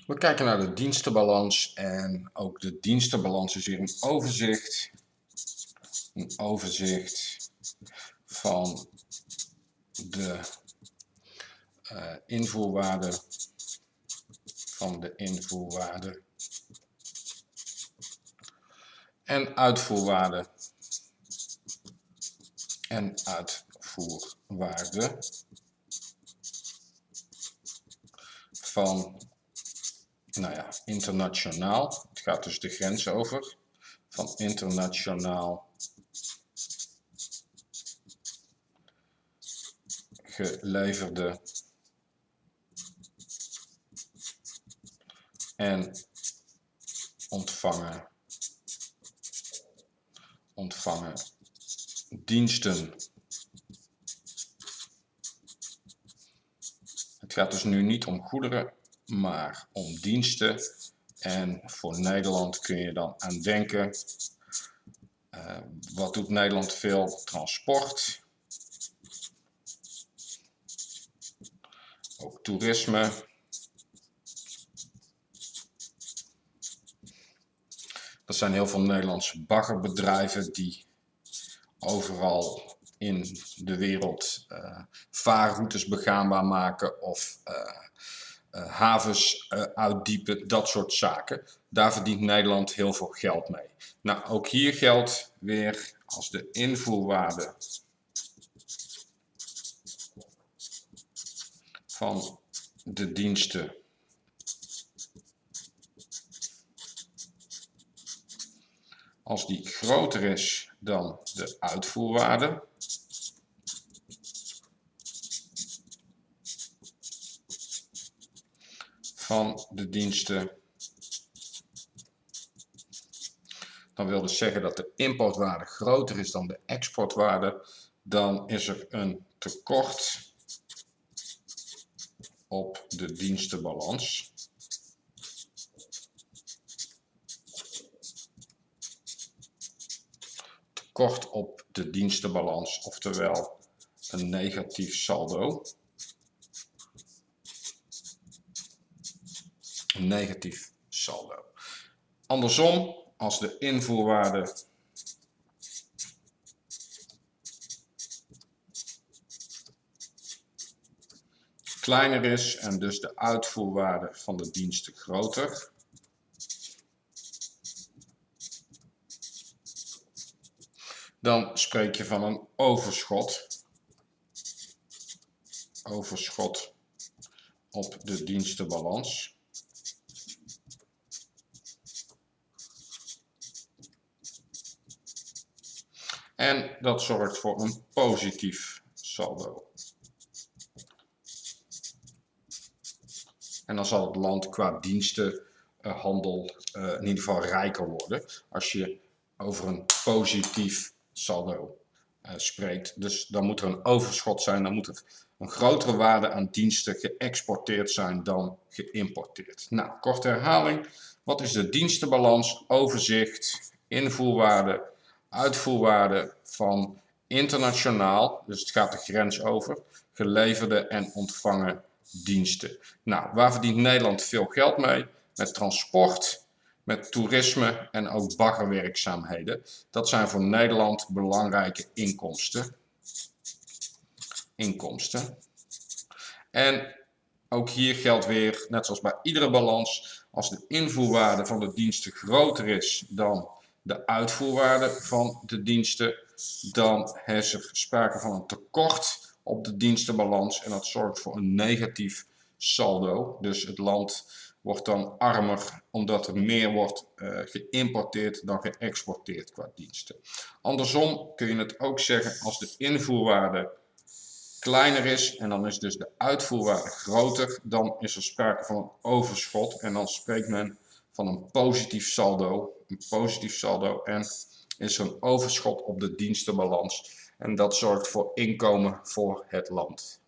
We kijken naar de dienstenbalans en ook de dienstenbalans is hier een overzicht. Een overzicht van de invoerwaarde en uitvoerwaarde van internationaal, het gaat dus de grens over, van internationaal geleverde en ontvangen diensten. Het gaat dus nu niet om goederen, maar om diensten. En voor Nederland kun je dan aan denken, wat doet Nederland veel? Transport, ook toerisme. Er zijn heel veel Nederlandse baggerbedrijven die overal in de wereld vaarroutes begaanbaar maken of havens uitdiepen, dat soort zaken. Daar verdient Nederland heel veel geld mee. Nou, ook hier geldt weer als de invoerwaarde van de diensten als die groter is dan de uitvoerwaarde, van de diensten, dan wil dus zeggen dat de importwaarde groter is dan de exportwaarde, dan is er een tekort op de dienstenbalans. Tekort op de dienstenbalans, oftewel een negatief saldo. Een negatief saldo. Andersom, als de invoerwaarde kleiner is en dus de uitvoerwaarde van de diensten groter, dan spreek je van een overschot. Overschot op de dienstenbalans. En dat zorgt voor een positief saldo. En dan zal het land qua dienstenhandel in ieder geval rijker worden als je over een positief saldo spreekt. Dus dan moet er een overschot zijn, dan moet er een grotere waarde aan diensten geëxporteerd zijn dan geïmporteerd. Nou, korte herhaling. Wat is de dienstenbalans? Overzicht, invoerwaarde, uitvoerwaarde van internationaal, dus het gaat de grens over, geleverde en ontvangen diensten. Nou, waar verdient Nederland veel geld mee? Met transport, met toerisme en ook baggerwerkzaamheden. Dat zijn voor Nederland belangrijke inkomsten. En ook hier geldt weer, net zoals bij iedere balans, als de invoerwaarde van de diensten groter is dan de uitvoerwaarde van de diensten, dan is er sprake van een tekort op de dienstenbalans en dat zorgt voor een negatief saldo. Dus het land wordt dan armer omdat er meer wordt geïmporteerd dan geëxporteerd qua diensten. Andersom kun je het ook zeggen als de invoerwaarde kleiner is en dan is dus de uitvoerwaarde groter, dan is er sprake van een overschot en dan spreekt men van een positief saldo. Een positief saldo en is er een overschot op de dienstenbalans en dat zorgt voor inkomen voor het land.